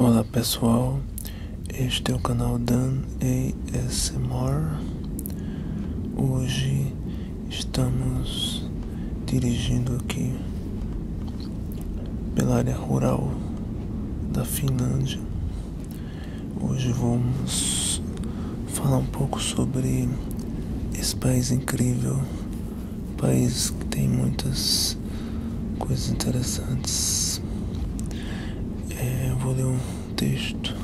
Olá pessoal, este é o canal Dan ASMR. Hoje estamos dirigindo aqui pela área rural da Finlândia. Hoje vamos falar um pouco sobre esse país incrível, país que tem muitas coisas interessantes. Eu vou ler um texto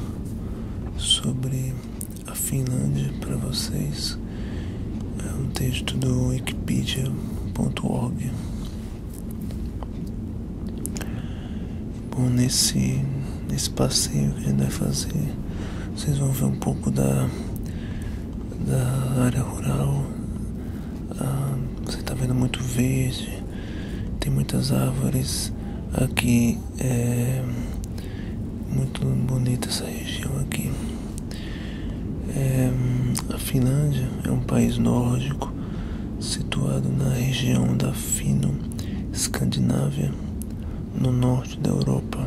sobre a Finlândia para vocês. É um texto do wikipedia.org. Bom, nesse passeio que a gente vai fazer, vocês vão ver um pouco da área rural. Você está vendo muito verde, tem muitas árvores. Aqui é muito bonita essa região aqui. A Finlândia é um país nórdico situado na região da Fino-Escandinávia, no norte da Europa.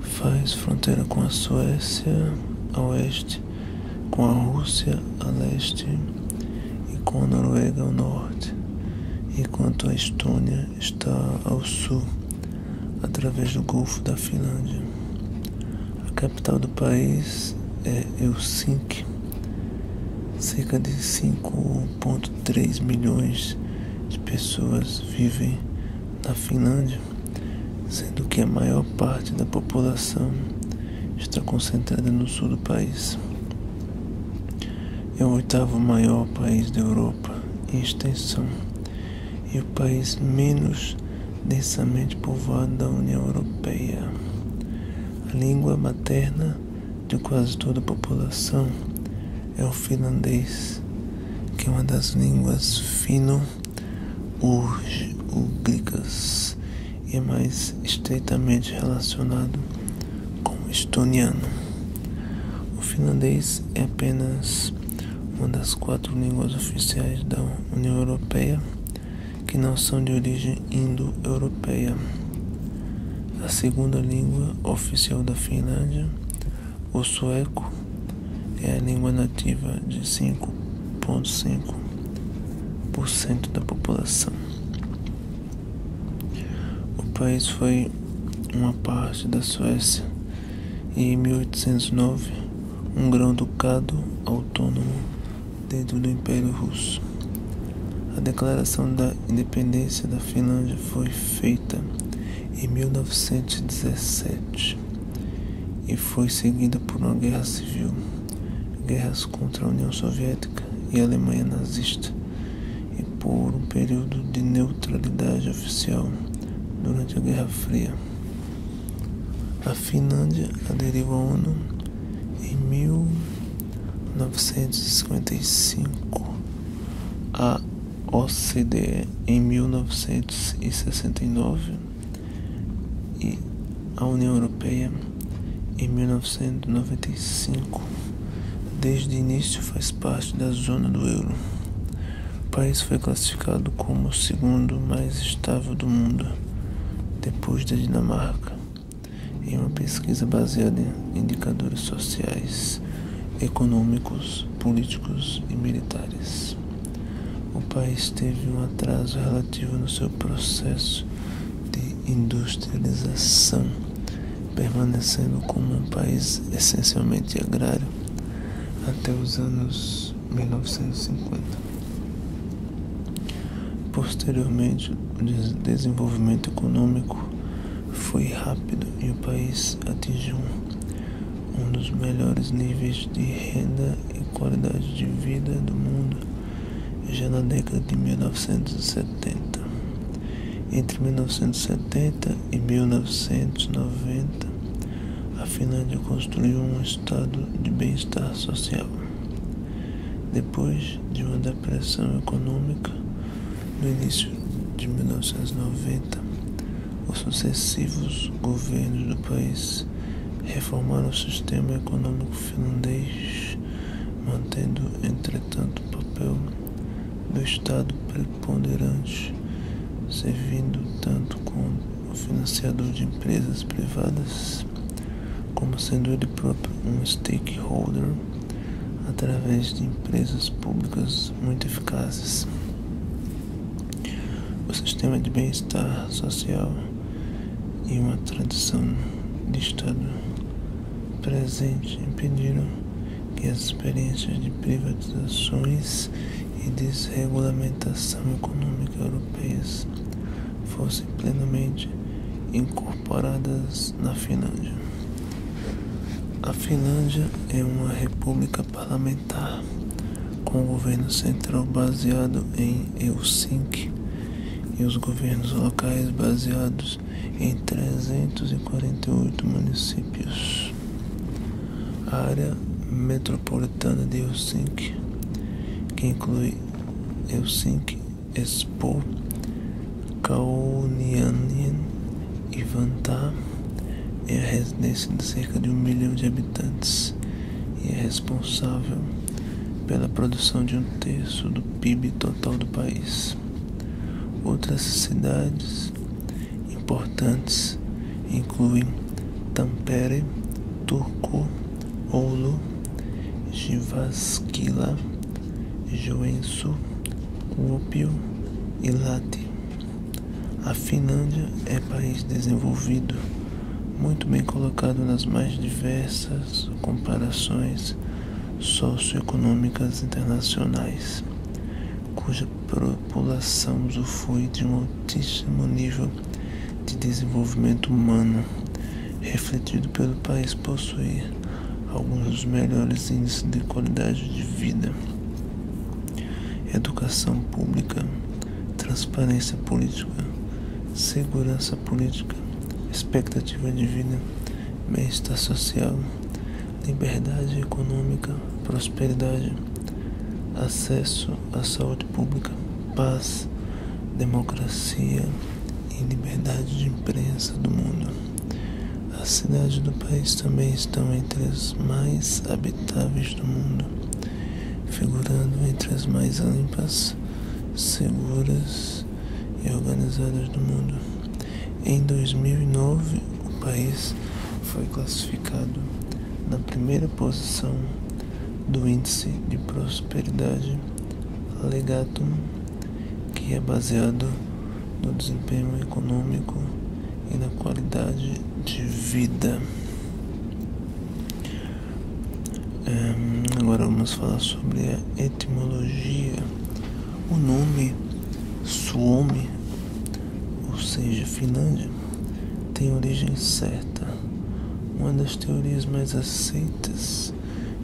Faz fronteira com a Suécia a oeste, com a Rússia a leste e com a Noruega ao norte, enquanto a Estônia está ao sul, através do Golfo da Finlândia. A capital do país é Helsinki. Cerca de 5,3 milhões de pessoas vivem na Finlândia, sendo que a maior parte da população está concentrada no sul do país. É o 8º maior país da Europa em extensão e o país menos densamente povoado da União Europeia. A língua materna de quase toda a população é o finlandês, que é uma das línguas fino-ugrias e é mais estreitamente relacionado com o estoniano. O finlandês é apenas uma das 4 línguas oficiais da União Europeia que não são de origem indo-europeia. A segunda língua oficial da Finlândia, o sueco, é a língua nativa de 5,5% da população. O país foi uma parte da Suécia e em 1809 um grão-ducado autônomo dentro do Império Russo. A declaração da independência da Finlândia foi feita em 1917 e foi seguida por uma guerra civil, guerras contra a União Soviética e a Alemanha nazista, e por um período de neutralidade oficial durante a Guerra Fria. A Finlândia aderiu à ONU em 1955, a OCDE em 1969 e a União Europeia em 1995. Desde o início faz parte da zona do euro. O país foi classificado como o segundo mais estável do mundo, depois da Dinamarca, em uma pesquisa baseada em indicadores sociais, econômicos, políticos e militares. O país teve um atraso relativo no seu processo de industrialização, permanecendo como um país essencialmente agrário até os anos 1950. Posteriormente, o desenvolvimento econômico foi rápido e o país atingiu um dos melhores níveis de renda e qualidade de vida do mundo já na década de 1970. Entre 1970 e 1990, a Finlândia construiu um estado de bem-estar social. Depois de uma depressão econômica no início de 1990, os sucessivos governos do país reformaram o sistema econômico finlandês, mantendo, entretanto, o papel do Estado preponderante, servindo tanto como financiador de empresas privadas como sendo ele próprio um stakeholder através de empresas públicas muito eficazes. O sistema de bem-estar social e uma tradição de Estado presente impediram que as experiências de privatizações e desregulamentação econômica europeias fossem plenamente incorporadas na Finlândia. A Finlândia é uma república parlamentar com o governo central baseado em Helsinki e os governos locais baseados em 348 municípios. A área metropolitana de Helsinki, que inclui Helsinki, Espoo, Kauniainen e Vantaa, é a residência de cerca de 1 milhão de habitantes e é responsável pela produção de 1/3 do PIB total do país. Outras cidades importantes incluem Tampere, Turku, Oulu, Jyväskylä, Joensuu, Kuopio e Lahti. A Finlândia é país desenvolvido, muito bem colocado nas mais diversas comparações socioeconômicas internacionais, cuja população usufrui de um altíssimo nível de desenvolvimento humano, refletido pelo país possuir alguns dos melhores índices de qualidade de vida, educação pública, transparência política, segurança política, expectativa de vida, bem-estar social, liberdade econômica, prosperidade, acesso à saúde pública, paz, democracia e liberdade de imprensa do mundo. As cidades do país também estão entre as mais habitáveis do mundo, figurando entre as mais limpas, seguras e organizadas do mundo. Em 2009, o país foi classificado na primeira posição do Índice de Prosperidade Legatum, que é baseado no desempenho econômico e na qualidade de vida. Agora vamos falar sobre a etimologia. O nome Suomi, ou seja, Finlândia, tem origem certa. Uma das teorias mais aceitas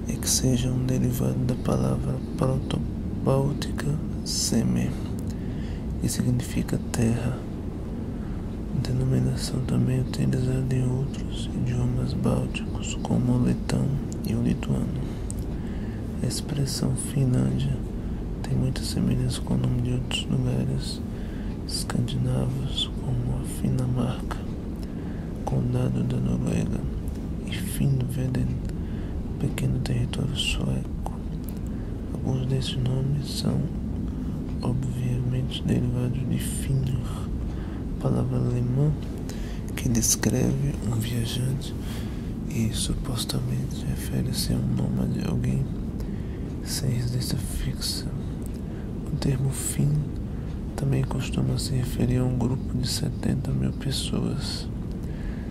é que seja um derivado da palavra proto-báltica seme, que significa terra, denominação também utilizada em outros idiomas bálticos, como o letão e o lituano. A expressão Finlândia tem muita semelhança com o nome de outros lugares escandinavos, como a Dinamarca, Condado da Noruega e Finnveden, pequeno território sueco. Alguns desses nomes são obviamente derivados de Finnr, palavra alemã que descreve um viajante e supostamente refere-se a um nômade, alguém sem residência fixa. O termo Finn também costuma se referir a um grupo de 70 mil pessoas.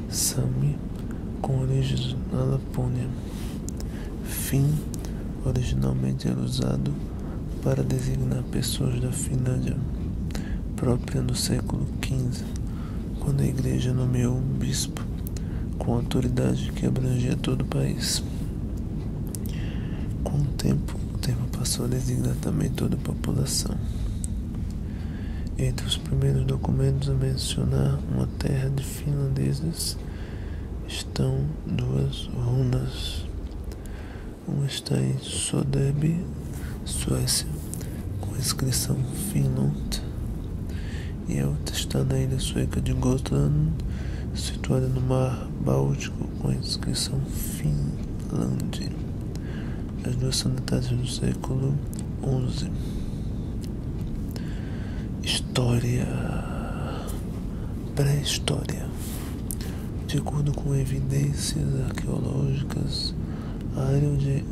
Sami, com origens na Lapônia. Finn originalmente era usado para designar pessoas da Finlândia própria no século XV, quando a igreja nomeou um bispo com autoridade que abrangia todo o país. Com o tempo, o termo passou a designar também toda a população. Entre os primeiros documentos a mencionar uma terra de finlandeses estão duas runas. Uma está em Soderby, Suécia, com a inscrição Finland, e a outra está na ilha sueca de Gotland, situada no mar Báltico, com a inscrição Finland. As duas são datadas do século XI. História. Pré-história. De acordo com evidências arqueológicas, a área onde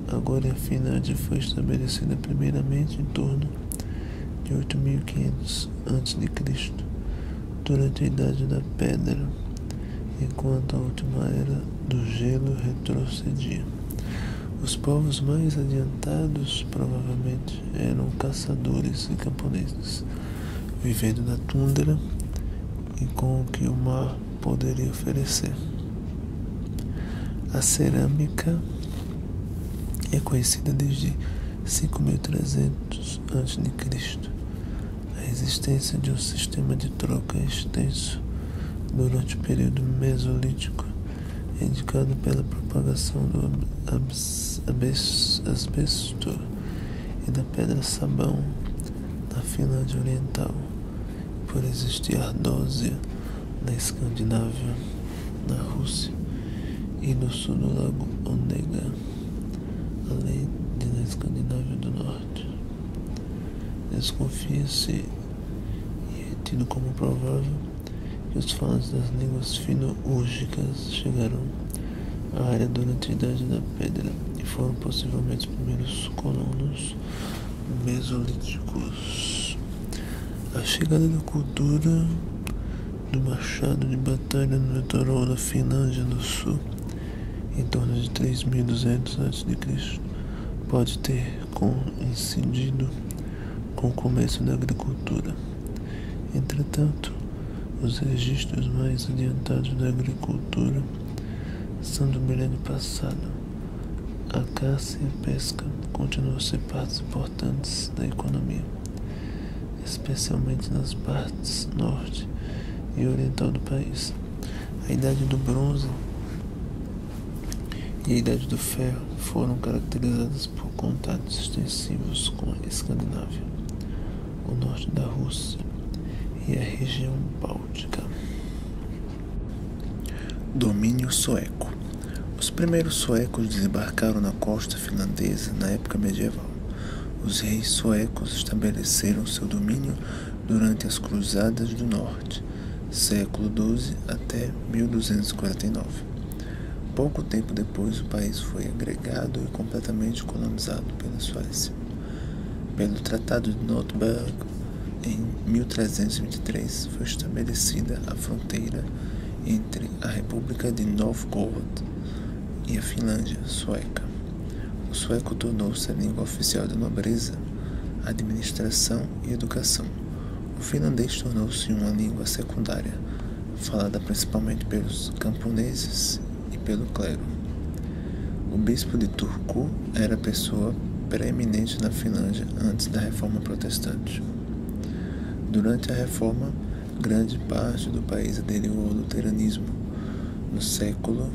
agora é a Finlândia foi estabelecida primeiramente em torno de 8.500 a.C., durante a Idade da Pedra, enquanto a última era do gelo retrocedia. Os povos mais adiantados provavelmente eram caçadores e camponeses, vivendo na tundra e com o que o mar poderia oferecer. A cerâmica é conhecida desde 5.300 a.C. A existência de um sistema de troca extenso durante o período mesolítico é indicado pela propagação do asbesto e da pedra-sabão na Finlândia Oriental, por existir ardósia na Escandinávia, na Rússia e no sul do lago Onega, além de na Escandinávia do Norte. Desconfia-se e é tido como provável que os falantes das línguas fino-úrgicas chegaram à área durante a Idade da Pedra e foram possivelmente os primeiros colonos mesolíticos. A chegada da cultura do machado de batalha no litoral da Finlândia do Sul, em torno de 3.200 a.C., pode ter coincidido com o começo da agricultura. Entretanto, os registros mais adiantados da agricultura são do milênio passado. A caça e a pesca continuam a ser partes importantes da economia, especialmente nas partes norte e oriental do país. A Idade do Bronze e a Idade do Ferro foram caracterizadas por contatos extensivos com a Escandinávia, o norte da Rússia e a região báltica. Domínio sueco. Os primeiros suecos desembarcaram na costa finlandesa na época medieval. Os reis suecos estabeleceram seu domínio durante as Cruzadas do Norte, século XII até 1249. Pouco tempo depois, o país foi agregado e completamente colonizado pela Suécia. Pelo Tratado de Notberg, em 1323, foi estabelecida a fronteira entre a República de Novgorod e a Finlândia sueca. O sueco tornou-se a língua oficial da nobreza, administração e educação. O finlandês tornou-se uma língua secundária, falada principalmente pelos camponeses e pelo clero. O bispo de Turku era a pessoa preeminente na Finlândia antes da Reforma Protestante. Durante a Reforma, grande parte do país aderiu ao luteranismo. No século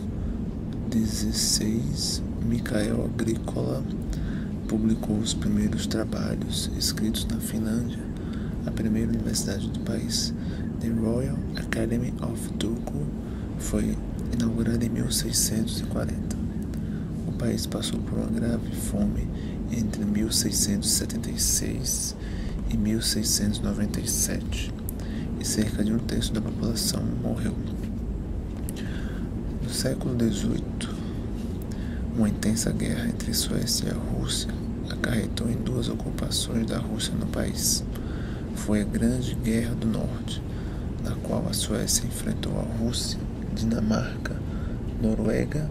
XVI, Mikael Agricola publicou os primeiros trabalhos escritos na Finlândia, a primeira universidade do país. The Royal Academy of Turku foi inaugurada em 1640. O país passou por uma grave fome entre 1676 e 1697 e cerca de um terço da população morreu. No século XVIII, uma intensa guerra entre Suécia e a Rússia acarretou em duas ocupações da Rússia no país. Foi a Grande Guerra do Norte, na qual a Suécia enfrentou a Rússia, Dinamarca, Noruega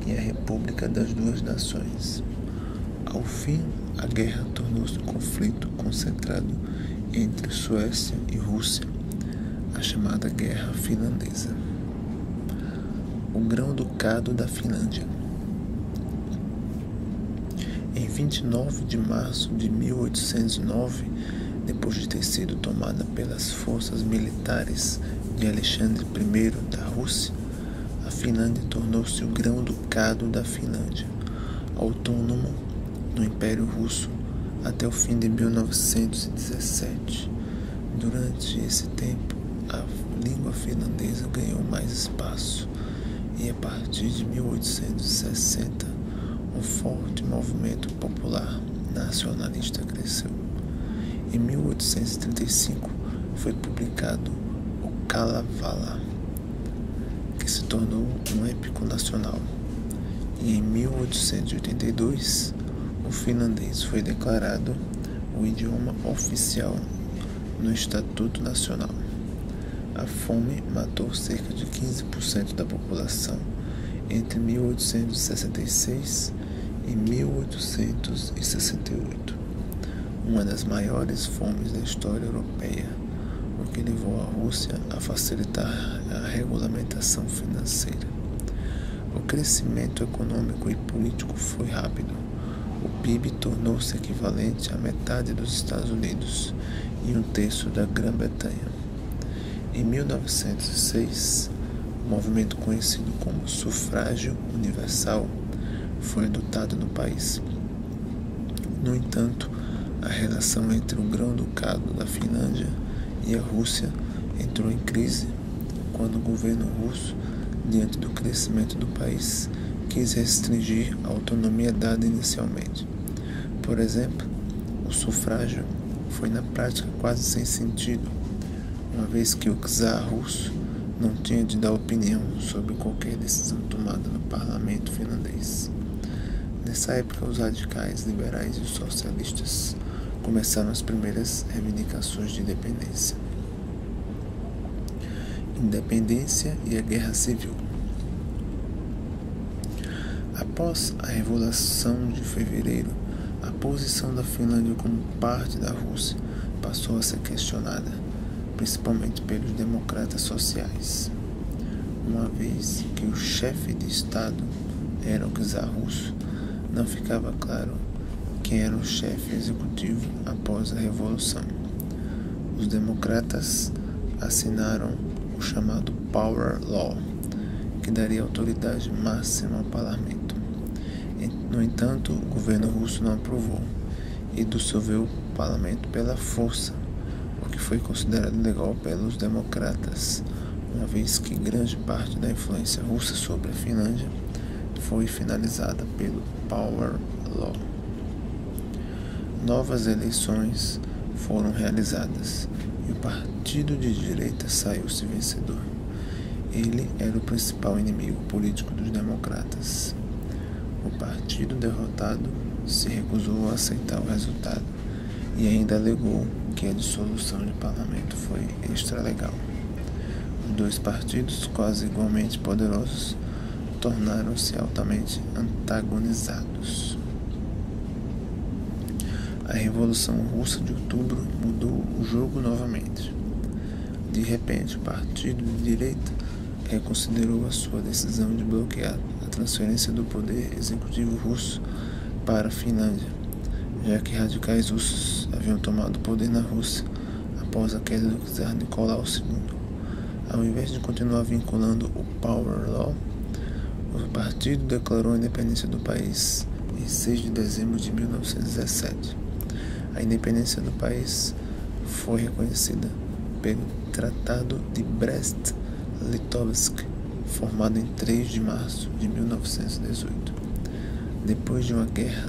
e a República das Duas Nações. Ao fim, a guerra tornou-se um conflito concentrado entre Suécia e Rússia, a chamada Guerra Finlandesa. O Grão-Ducado da Finlândia. Em 29 de março de 1809, depois de ter sido tomada pelas forças militares de Alexandre I da Rússia, a Finlândia tornou-se o Grão-Ducado da Finlândia, autônomo no Império Russo até o fim de 1917. Durante esse tempo, a língua finlandesa ganhou mais espaço e, a partir de 1860, um forte movimento popular nacionalista cresceu. Em 1835, foi publicado o Kalevala, que se tornou um épico nacional. E em 1882, o finlandês foi declarado o idioma oficial no Estatuto Nacional. A fome matou cerca de 15% da população entre 1866 e 1868, uma das maiores fomes da história europeia, o que levou a Rússia a facilitar a regulamentação financeira. O crescimento econômico e político foi rápido. O PIB tornou-se equivalente à metade dos Estados Unidos e um terço da Grã-Bretanha. Em 1906, o movimento conhecido como sufrágio universal foi adotado no país. No entanto, a relação entre o Grão-Ducado da Finlândia e a Rússia entrou em crise quando o governo russo, diante do crescimento do país, quis restringir a autonomia dada inicialmente. Por exemplo, o sufrágio foi na prática quase sem sentido, uma vez que o czar russo não tinha de dar opinião sobre qualquer decisão tomada no parlamento finlandês. Nessa época, os radicais, liberais e os socialistas começaram as primeiras reivindicações de independência e a Guerra Civil. Após a Revolução de Fevereiro, a posição da Finlândia como parte da Rússia passou a ser questionada, principalmente pelos democratas sociais, uma vez que o chefe de Estado era o czar russo. Não ficava claro quem era o chefe executivo após a Revolução. Os democratas assinaram o chamado Power Law, que daria autoridade máxima ao parlamento. No entanto, o governo russo não aprovou e dissolveu o parlamento pela força, o que foi considerado legal pelos democratas, uma vez que grande parte da influência russa sobre a Finlândia foi finalizada pelo Power Law. Novas eleições foram realizadas e o partido de direita saiu-se vencedor. Ele era o principal inimigo político dos democratas. O partido derrotado se recusou a aceitar o resultado e ainda alegou que a dissolução do parlamento foi extralegal. Os dois partidos, quase igualmente poderosos, tornaram-se altamente antagonizados. A Revolução Russa de Outubro mudou o jogo novamente. De repente, o partido de direita reconsiderou a sua decisão de bloquear a transferência do poder executivo russo para a Finlândia, já que radicais russos haviam tomado o poder na Rússia após a queda do czar Nicolau II. Ao invés de continuar vinculando o Power Law, o partido declarou a independência do país em 6 de dezembro de 1917. A independência do país foi reconhecida pelo Tratado de Brest-Litovsk, formado em 3 de março de 1918. Depois de uma guerra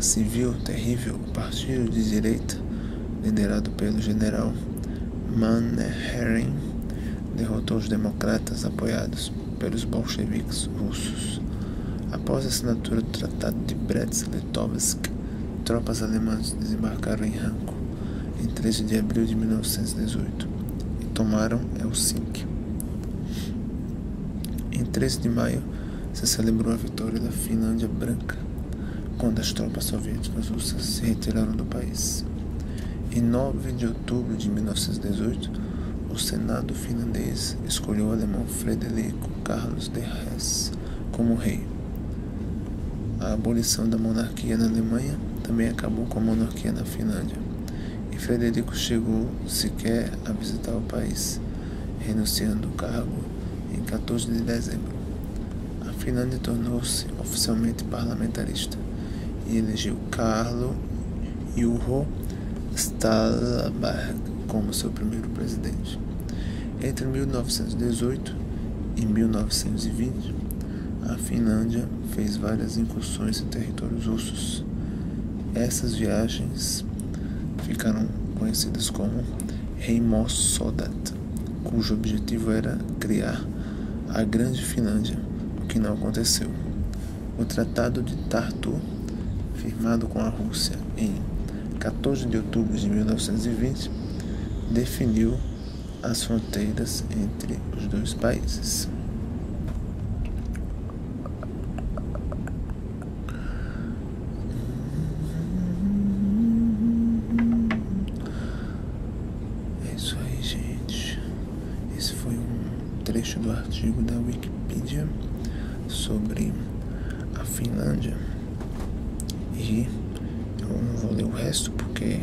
civil terrível, o partido de direita, liderado pelo general Mannerheim, derrotou os democratas apoiados pelos bolcheviques russos. Após a assinatura do Tratado de Brest-Litovsk, tropas alemãs desembarcaram em Hanko em 13 de abril de 1918 e tomaram Helsinki. Em 13 de maio se celebrou a vitória da Finlândia Branca, quando as tropas soviéticas russas se retiraram do país. Em 9 de outubro de 1918, o Senado finlandês escolheu o alemão Frederico Carlos de Hesse como rei. A abolição da monarquia na Alemanha também acabou com a monarquia na Finlândia, e Frederico chegou sequer a visitar o país, renunciando ao cargo em 14 de dezembro. A Finlândia tornou-se oficialmente parlamentarista e elegeu Carlo Juho Stalberg como seu primeiro presidente. Entre 1918 e 1920, a Finlândia fez várias incursões em territórios russos. Essas viagens ficaram conhecidas como Heimossodat, cujo objetivo era criar a Grande Finlândia, o que não aconteceu. O Tratado de Tartu, firmado com a Rússia em 14 de outubro de 1920, definiu as fronteiras entre os dois países. É isso aí, gente. Esse foi um trecho do artigo da Wikipedia sobre a Finlândia. E eu não vou ler o resto porque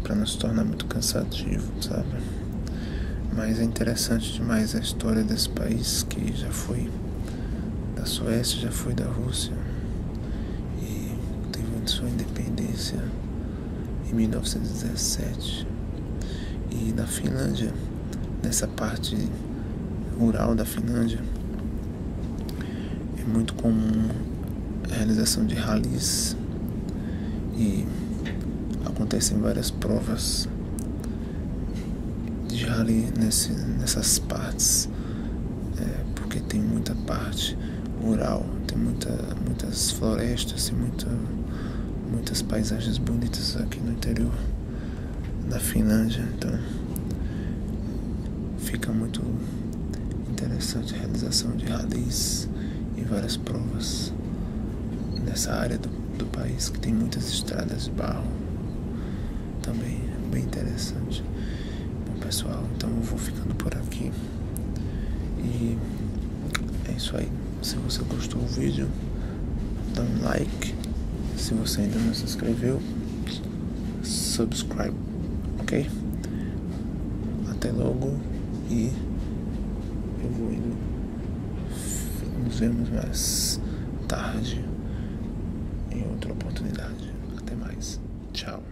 para não se tornar muito cansativo, sabe? Mas é interessante demais a história desse país que já foi da Suécia, já foi da Rússia e teve sua independência em 1917. E na Finlândia, nessa parte rural da Finlândia, é muito comum a realização de ralis e acontecem várias provas de rally nessas partes, porque tem muita parte rural, tem muitas florestas e muitas paisagens bonitas aqui no interior da Finlândia, então fica muito interessante a realização de ralis e várias provas nessa área do país que tem muitas estradas de barro. Também é bem interessante. Bom, pessoal, então eu vou ficando por aqui e é isso aí. Se você gostou do vídeo, dá um like. Se você ainda não se inscreveu, subscribe, ok? Até logo e eu vou indo. Nos vemos mais tarde em outra oportunidade. Até mais. Tchau.